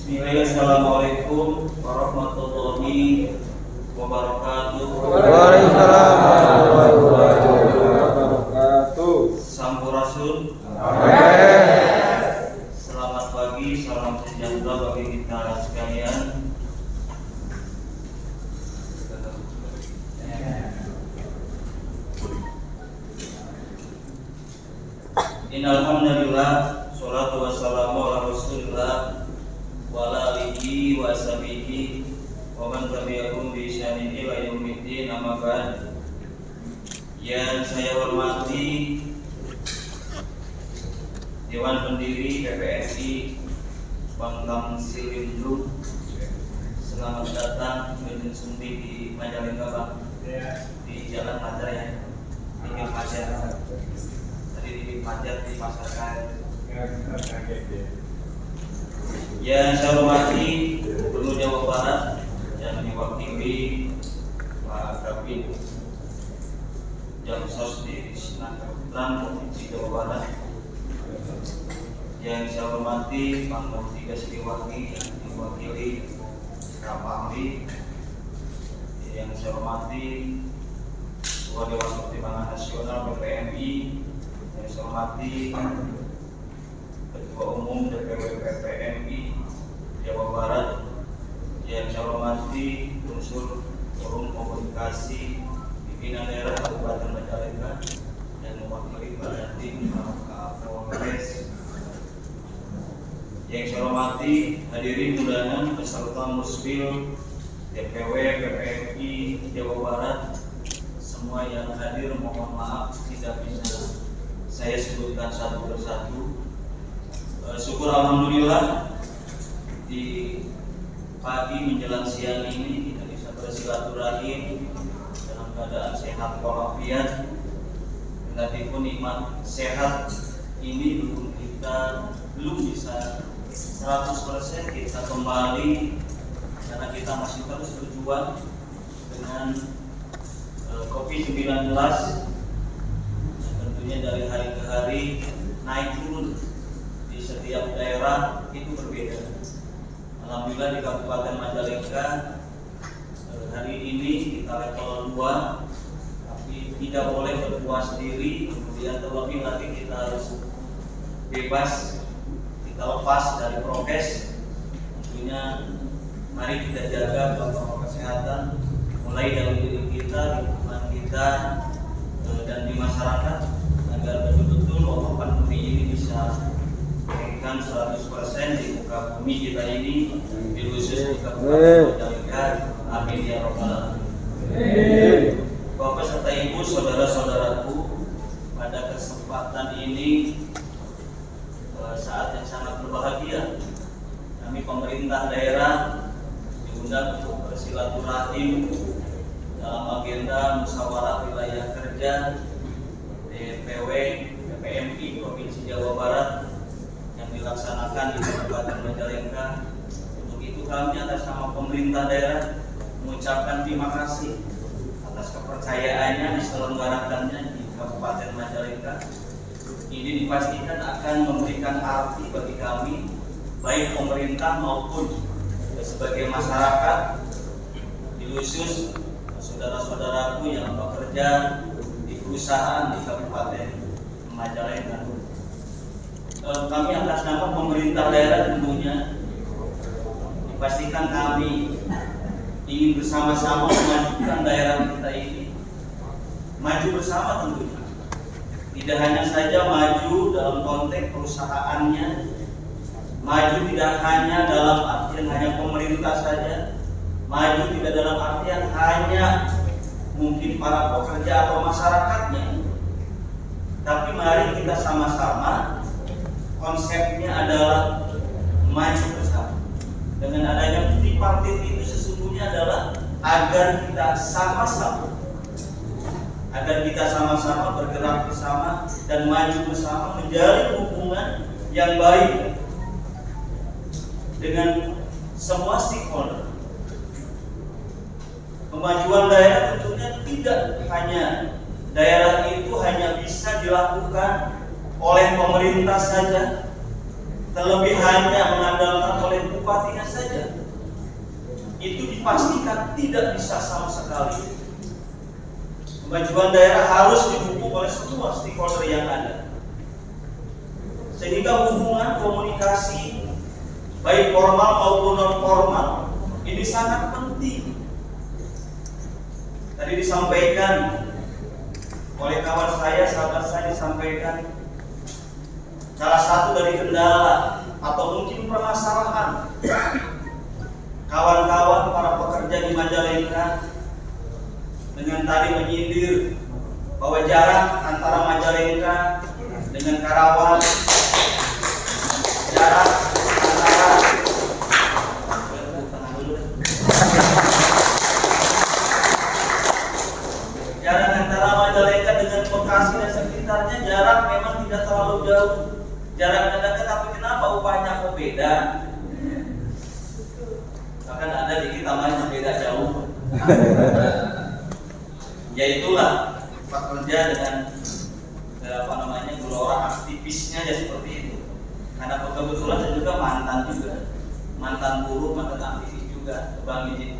Assalamualaikum warahmatullahi wabarakatuh. Waalaikumsalam warahmatullahi wabarakatuh. Sampurasun. Selamat pagi, salam sejahtera bagi kita sekalian. Innalhamdulillah, sholatu wassalamu ala rasulillah wa ala alihi wa sahbihi wa man tabi'ahum bi ihsanin ila yaumiddin, amma ba'd. Yang saya hormati Dewan Pendiri PPSI Bangkang Silindung, selamat datang Medin Sumbi di Majalengka, Bang. Di Jalan Pajar ya, di Pajar. Tadi di Pajar di Pasar Karet. Yang saya hormati Gubernur Jawa Barat yang diwakili Pak Kabid Jamsos di Sinakutran Provinsi Jawa Barat. Yang saya hormati Pak Mufti Siliwangi yang diwakili Kak Pamli. Yang saya hormati Ketua Dewan Pertimbangan Nasional PPMI. Yang saya hormati Ketua Umum DPW PPMI Jawa Barat. Yang saya hormati unsur forum komunikasi pimpinan daerah Kabupaten Majalengka dan mewakili Badan Tim Kapolres. Yang saya hormati hadirin undangan peserta Musbil DPW PPMI Jawa Barat, semua yang hadir mohon maaf tidak bisa saya sebutkan satu persatu. Syukur alhamdulillah di pagi menjelang siang ini kita bisa bersilaturahim dalam keadaan sehat walafiat. Kendati pun nikmat sehat ini belum bisa 100% kita kembali, karena kita masih terus berjuang dengan COVID-19 yang tentunya dari hari ke hari naik turun di setiap daerah itu berbeda. Alhamdulillah di Kabupaten Majalengka hari ini kita level 2, tapi tidak boleh berpuas diri, kemudian terlebih lagi kita harus bebas, kita lepas dari prokes. Tentunya mari kita jaga protokol kesehatan mulai dari diri kita, lingkungan kita, dan di masyarakat, agar betul-betul wabah pandemi ini bisa menurunkan 100% di muka bumi kita ini, di khusus di Kabupaten Majalengka. Amin ya rabbal alamin. Bapak serta Ibu, saudara-saudaraku, pada kesempatan ini saat yang sangat berbahagia, kami pemerintah daerah diundang untuk bersilaturahim dalam agenda musyawarah wilayah kerja DPW PPMI Provinsi Jawa Barat yang dilaksanakan di Kabupaten Majalengka. Untuk itu kami atas nama pemerintah daerah mengucapkan terima kasih atas kepercayaannya diselenggarakannya di Kabupaten Majalengka. Ini dipastikan akan memberikan arti bagi kami, baik pemerintah maupun sebagai masyarakat, di khusus saudara-saudaraku yang bekerja di perusahaan di Kabupaten Majalengka. Kami atas nama pemerintah daerah tentunya dipastikan kami ingin bersama-sama memajukan daerah kita ini, maju bersama tentunya. Tidak hanya saja maju dalam konteks perusahaannya, maju tidak hanya dalam artian hanya pemerintah saja, maju tidak dalam artian hanya mungkin para pekerja atau masyarakatnya, tapi mari kita sama-sama, konsepnya adalah maju bersama. Dengan adanya tripartit itu sesungguhnya adalah agar kita sama-sama bergerak bersama dan maju bersama, menjalin hubungan yang baik dengan semua stakeholder. Kemajuan daerah tentunya tidak hanya daerah itu hanya bisa dilakukan oleh pemerintah saja, terlebih hanya mengandalkan oleh bupatinya dipastikan tidak bisa sama sekali. Kemajuan daerah harus didukung oleh semua stakeholder yang ada, sehingga hubungan komunikasi baik formal maupun non formal ini sangat penting. Tadi disampaikan oleh kawan saya, sahabat saya disampaikan salah satu dari kendala atau mungkin permasalahan kawan-kawan para pekerja di Majalengka dengan tadi menyindir bahwa jarak antara Majalengka dengan Karawang, jarak antara Majalengka dengan Bekasi dan sekitarnya jarak memang tidak terlalu jauh, jaraknya dekat, tapi kenapa upahnya kok beda? Bahkan ada di kita yang beda jauh. Ya itulah pekerja dengan gelora aktivisnya ya seperti itu. Karena kebetulan saya juga mantan buruh, mantan aktivis juga, Bang Izin.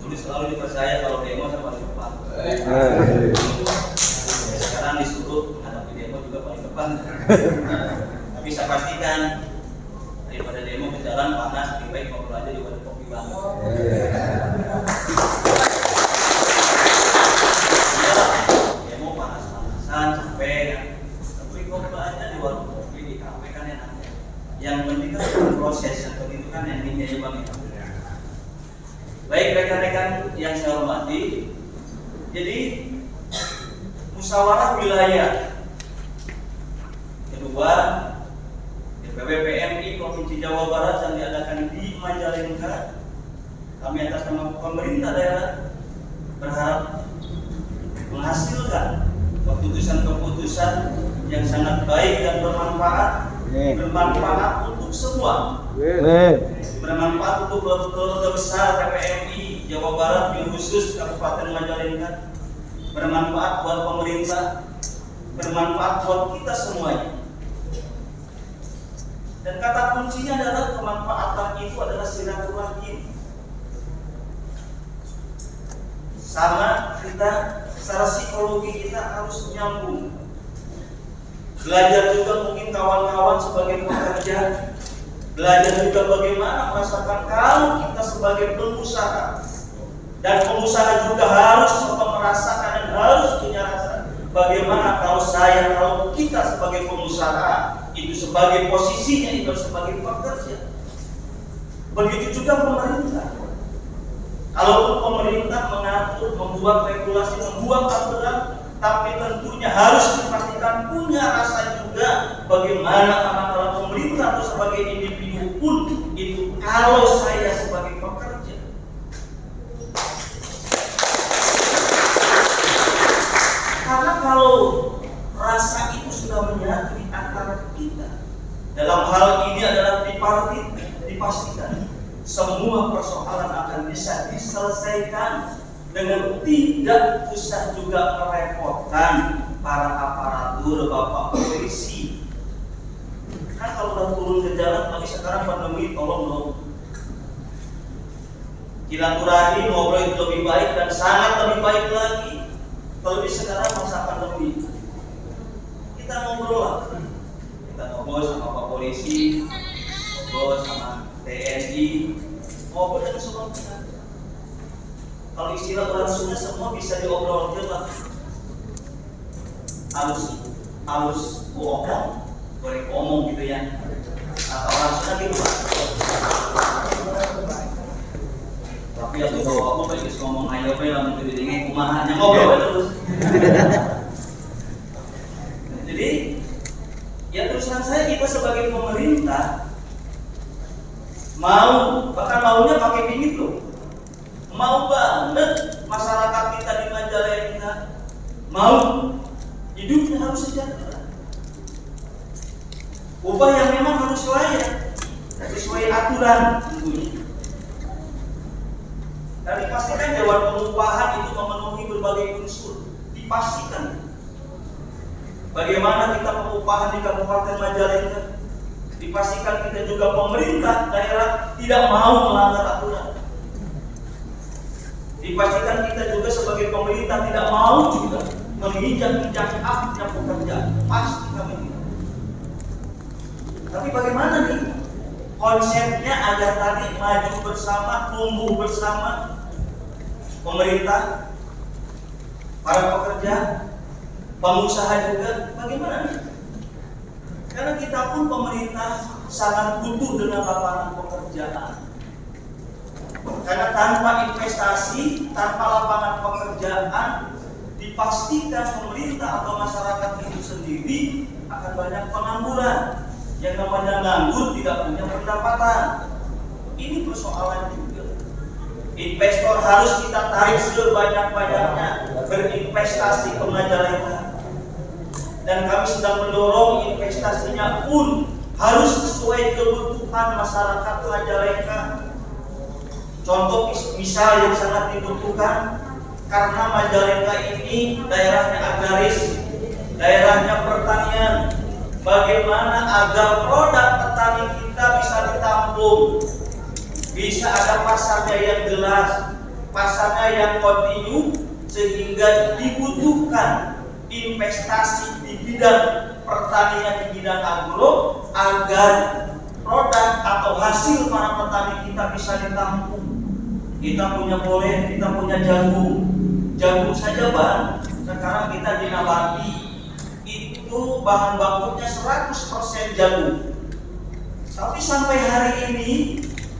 Dulu selalu dipercaya kalau demo saya paling depan. Sekarang disuruh menghadapi demo juga paling depan. Tapi saya pastikan daripada demo ke jalan panas, lebih baik ngobrol aja di warung kopi banget. Demo panas-panasan, capek kan. Tapi ngobrol aja di warung kopi, di kafe kan enak. Yang penting kan proses, yang penting itu kan endingnya ya Bang. Baik rekan-rekan yang saya hormati, jadi musyawarah wilayah kedua PWPMI Provinsi Jawa Barat yang diadakan di Majalengka, kami atas nama pemerintah daerah berharap menghasilkan keputusan-keputusan yang sangat baik dan bermanfaat untuk semua. Bermanfaat untuk keluarga besar PPMI Jawa Barat, khusus Kabupaten Majalengka, bermanfaat buat pemerintah, bermanfaat buat kita semuanya. Dan kata kuncinya adalah kemanfaatan itu adalah silaturahim. Sama kita secara psikologi kita harus nyambung. Belajar juga mungkin kawan-kawan sebagai pekerja, belajar juga bagaimana merasakan kalau kita sebagai pengusaha, dan pengusaha juga harus merasakan dan harus punya rasa bagaimana kalau kita sebagai pengusaha itu sebagai posisinya itu sebagai pekerja. Begitu juga pemerintah. Kalau pemerintah mengatur, membuat regulasi, membuat aturan, tapi tentunya harus dipastikan punya rasa juga bagaimana kalau pemerintah atau sebagai individu pun itu kalau saya sebagai pekerja. Karena kalau rasa itu sudah menyatu di antara kita, dalam hal ini adalah dipastikan semua persoalan akan bisa diselesaikan dengan tidak usah juga merepotkan para aparatur, bapak polisi. Kan kalau udah turun ke jalan, tapi sekarang pandemi, tolong dong. Silaturahim ngobrol itu lebih baik dan sangat lebih baik lagi. Terlebih sekarang masa pandemi, kita ngobrol lah. Kita ngobrol sama bapak polisi, ngobrol sama TNI, ngobrol dengan semua kita. Kalau istilah orang Sunda semua bisa diobrolkan lah. Halus omong, goreng omong gitu ya. Atau orang Sunda gitu lah. Tapi aku kalau aku balik ngomong ayo pe lah mungkin dingin kumahannya ngobrol terus. Jadi ya terusan saya kita sebagai pemerintah bahkan maunya pakai bingit loh. Mau banget masyarakat kita di Majalengka mau hidupnya harus sejahtera. Upah yang memang harus layak sesuai aturan tentunya. Dan dipastikan Dewan Pengupahan itu memenuhi berbagai unsur. Dipastikan bagaimana kita pengupahan di Kabupaten Majalengka Dipastikan kita juga pemerintah daerah tidak mau melanggar aturan. Dipastikan kita juga sebagai pemerintah tidak mau juga menginjak-injak haknya pekerja. Pasti kami tidak. Tapi bagaimana nih konsepnya agar tadi maju bersama, tumbuh bersama, pemerintah, para pekerja, pengusaha juga, bagaimana nih? Karena kita pun pemerintah sangat butuh dengan lapangan pekerjaan. Karena tanpa investasi, tanpa lapangan pekerjaan, dipastikan pemerintah atau masyarakat itu sendiri akan banyak pengangguran. Yang namanya nganggur tidak punya pendapatan. Ini persoalan juga. Investor harus kita tarik sebanyak-banyaknya berinvestasi ke Majalengka. Dan kami sedang mendorong investasinya pun harus sesuai kebutuhan masyarakat Majalengka. Contoh misal yang sangat dibutuhkan, karena Majalengka ini daerahnya agraris, daerahnya pertanian. Bagaimana agar produk petani kita bisa ditampung, bisa ada pasarnya yang jelas, pasarnya yang kontinu, sehingga dibutuhkan investasi di bidang pertanian, di bidang agro, agar produk atau hasil para petani kita bisa ditampung. Kita punya bolen, kita punya jagung saja Bang. Sekarang kita di Nabati itu bahan bakunya 100% jagung. Tapi sampai hari ini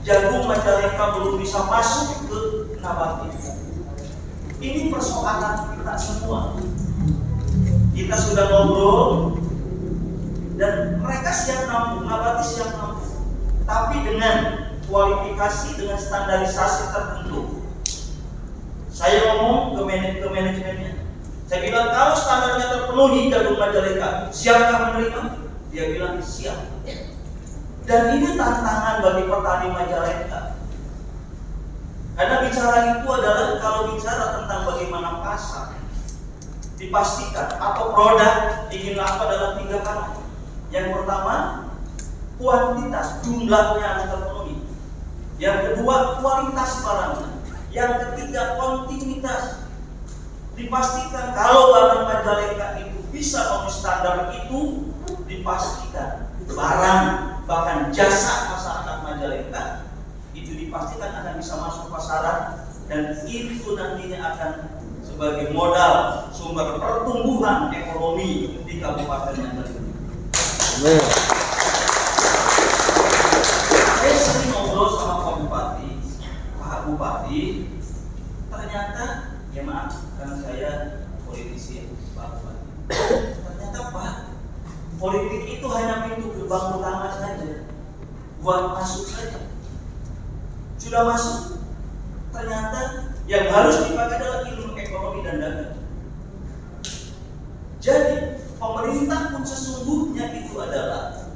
jagung Majalengka belum bisa masuk ke Nabati. Ini persoalan kita semua. Kita sudah ngobrol dan mereka siap nampung, Nabati siap nampung. Tapi dengan kualifikasi, dengan standarisasi tertentu. Saya ngomong ke manajemennya. Saya bilang kalau standarnya terpenuhi jagung Majalengka, siapkah menerima? Dia bilang siap. Dan ini tantangan bagi petani Majalengka. Karena bicara itu adalah kalau bicara tentang bagaimana pasar, dipastikan atau produk ingin laku adalah 3 hal. Yang pertama, kuantitas, jumlahnya harus terpenuhi. Yang kedua, kualitas barangnya. Yang ketiga, kontinuitas. Dipastikan kalau barang Majalengka itu bisa memenuhi standar itu, dipastikan barang bahkan jasa masyarakat Majalengka itu dipastikan akan bisa masuk pasaran, dan itu nantinya akan sebagai modal sumber pertumbuhan ekonomi di Kabupaten Majalengka. Amin. Saya sering ngobrol sama Pak Bupati, Pak Bupati, ternyata ya maaf karena saya politisi Pak Bupati. Ternyata Pak, politik itu hanya pintu gerbang utama saja, buat masuk saja. Sudah masuk, ternyata yang harus dipakai adalah ilmu ekonomi dan dagang. Jadi pemerintah pun sesungguhnya itu adalah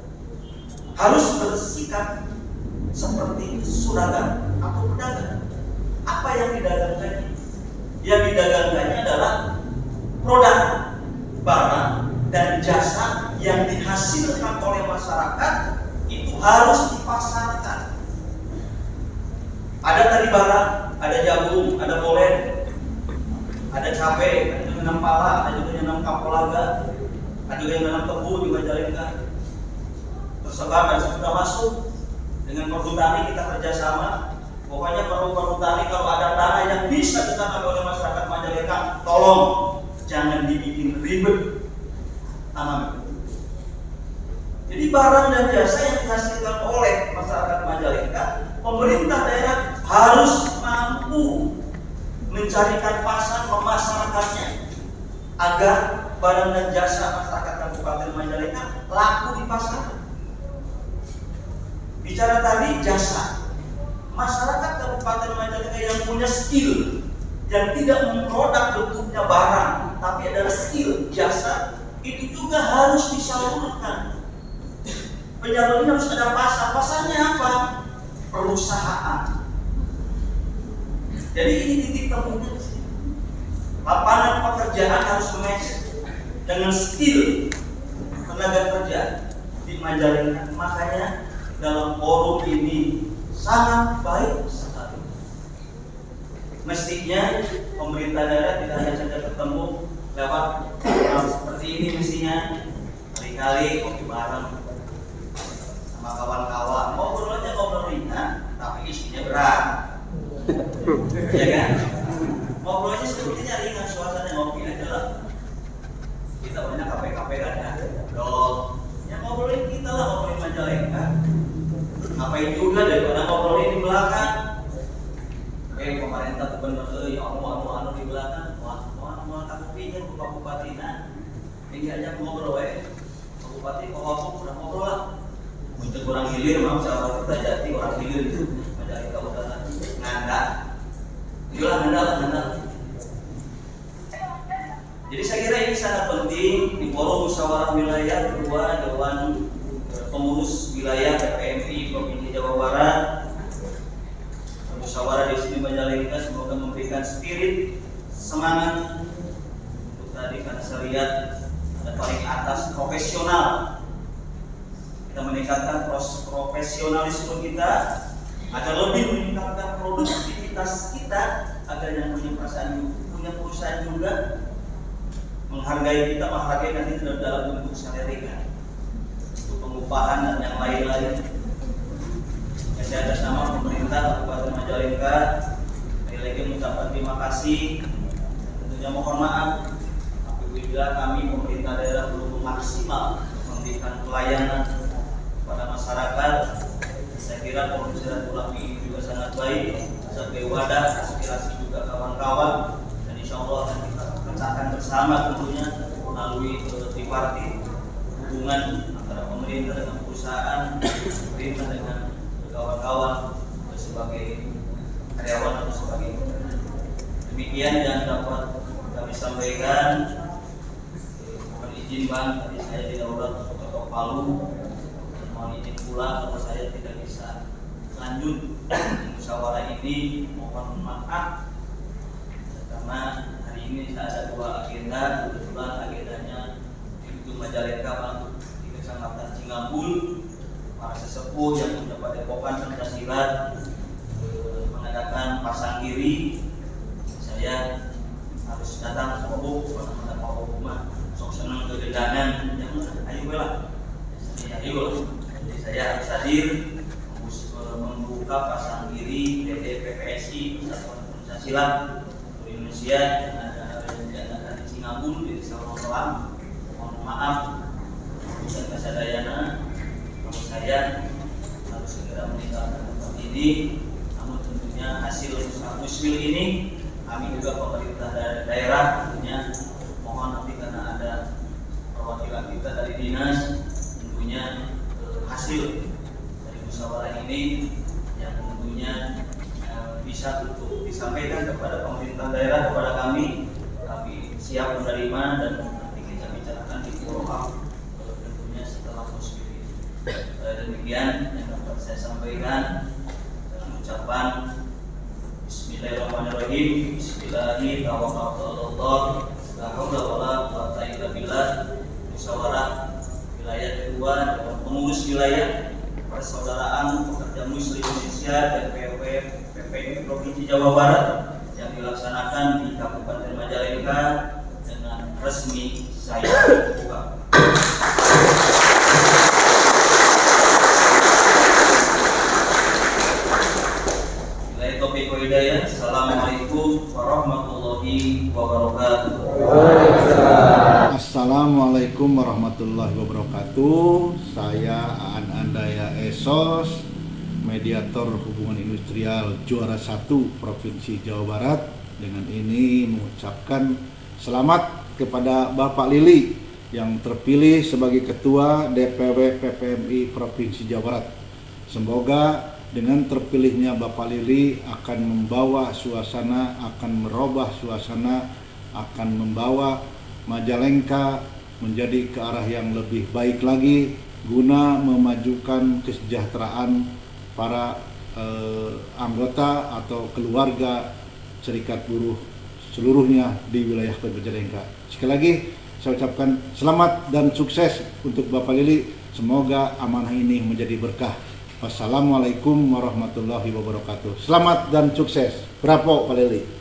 harus bersikap seperti suragan atau pedagang. Apa yang didagangkannya? Yang didagangkannya adalah produk, barang, dan jasa yang dihasilkan oleh masyarakat itu harus dipasarkan. Ada tadi barang, ada jagung, ada bolen, ada cabai, ada juga nanam pala, ada juga nanam kapulaga, ada juga yang nanam tebu di Majalengka. Tersebar dan sudah masuk. Dengan perhutani kita kerjasama. Pokoknya perhutani kalau ada tanah yang bisa ditanam oleh masyarakat Majalengka, tolong jangan dibikin ribet tanam. Jadi barang dan jasa yang dihasilkan oleh masyarakat Majalengka, pemerintah daerah harus mampu mencarikan pasar, memasarkannya agar barang dan jasa masyarakat Kabupaten Majalengka laku di pasar. Bicara tadi jasa, masyarakat Kabupaten Majalengka yang punya skill, yang tidak memproduk bentuknya barang, tapi adalah skill jasa, itu juga harus disalurkan. Penyaluran harus ada pasar. Pasarnya apa? Perusahaan. Jadi ini titik temunya. Lapangan pekerjaan harus match dengan skill tenaga kerja. di Majalengka. Makanya dalam forum ini sangat baik sekali. Mestinya pemerintah daerah tidak hanya saja ketemu lewat seperti ini, mestinya kali-kali kopi bareng sama kawan-kawan, ngobrol ringan tapi isinya berat. Ya kan? Ngobrolnya sebetulnya ringan, suasana ngopi aja lah. Kita banyak KP-KP kan ya, yang ngobrolin kita lah, ngobrolin Majalengka. Ngapain juga daripada ngobrolin di belakang. Pemerintah tuh bener, ya anu di belakang, mau kamu pinjam ke Pak Bupati, nah ini aja ngobrol Pak Bupati, udah ngobrol lah. Untuk orang hilir, maaf sahabat kita Jati, orang hilir itu Majalengka Utara, nganda. Itulah nganda. Jadi saya kira ini sangat penting di forum musyawarah wilayah kedua Dewan Pengurus Wilayah PPMI Provinsi Jawa Barat. Musyawarah di sini Majalengka semoga memberikan spirit semangat untuk tadi, karena saya lihat ada paling atas profesional. Kita meningkatkan profesionalisme kita agar lebih meningkatkan produktivitas kita, agar yang punya perusahaan juga menghargai kita, menghargai nanti dalam bentuk salary kan, untuk pengupahan dan yang lain-lain. Saya atas nama pemerintah Kabupaten Majalengka lagi mengucapkan terima kasih. Tentunya mohon maaf apabila kami pemerintah daerah belum maksimal memberikan pelayanan kepada masyarakat. Saya kira forum silaturahmi ini juga sangat baik sebagai wadah aspirasi juga kawan-kawan, dan insya Allah akan kita pecahkan bersama tentunya melalui tripartit, hubungan antara pemerintah dengan perusahaan, pemerintah dengan kawan-kawan sebagai karyawan atau sebagai. Demikian yang dapat kami sampaikan. Mohon izin Bang, tadi saya didaulat ketok Palu. Mohon izin pula kalau saya tidak bisa lanjut di musyawarah ini. Mohon maaf karena hari ini saya ada dua agenda. Kebetulan agendanya di Majalengka Bang, di Kecamatan Cingambul. Para sesepuh yang punya padepokan Pencaksilat mengadakan pasang kiri. Saya harus datang ke rumah, sok senang kegedangan, ayo lah. Jadi saya harus hadir membuka pasang kiri PT PPSI Persatuan Pencaksilat Indonesia yang ada di Cingambul di Desa Wonosolam. Mohon maaf dan kasadayana saya harus segera meninggalkan tempat ini. Namun tentunya hasil usaha muswil ini kami juga pemerintah daerah tentunya mohon nanti karena ada perwakilan kita dari dinas, tentunya hasil dari musyawarah ini yang tentunya bisa untuk disampaikan kepada pemerintah daerah, kepada kami siap menerima dan nanti kita bicarakan di forum tentunya setelah muswil. Demikian yang dapat saya sampaikan dengan ucapan Bismillahirrahmanirrahim. Bismillahirrahmanirrahim. La haula wala quwwata illa billah. Musyawarah wilayah kedua Dewan Pengurus Wilayah Persaudaraan Pekerja Muslim Indonesia dan PPMI Provinsi Jawa Barat yang dilaksanakan di Kabupaten Majalengka dengan resmi saya buka. Assalamualaikum warahmatullahi wabarakatuh. Assalamualaikum warahmatullahi wabarakatuh. Saya Aan Andaya Esos, mediator hubungan industrial juara 1 Provinsi Jawa Barat. Dengan ini mengucapkan selamat kepada Bapak Lili yang terpilih sebagai Ketua DPW PPMI Provinsi Jawa Barat. Semoga dengan terpilihnya Bapak Lili akan membawa suasana, akan merubah suasana, akan membawa Majalengka menjadi ke arah yang lebih baik lagi guna memajukan kesejahteraan para anggota atau keluarga serikat buruh seluruhnya di wilayah Majalengka. Sekali lagi saya ucapkan selamat dan sukses untuk Bapak Lili. Semoga amanah ini menjadi berkah. Wassalamualaikum warahmatullahi wabarakatuh. Selamat dan sukses. Bravo Pak Lili.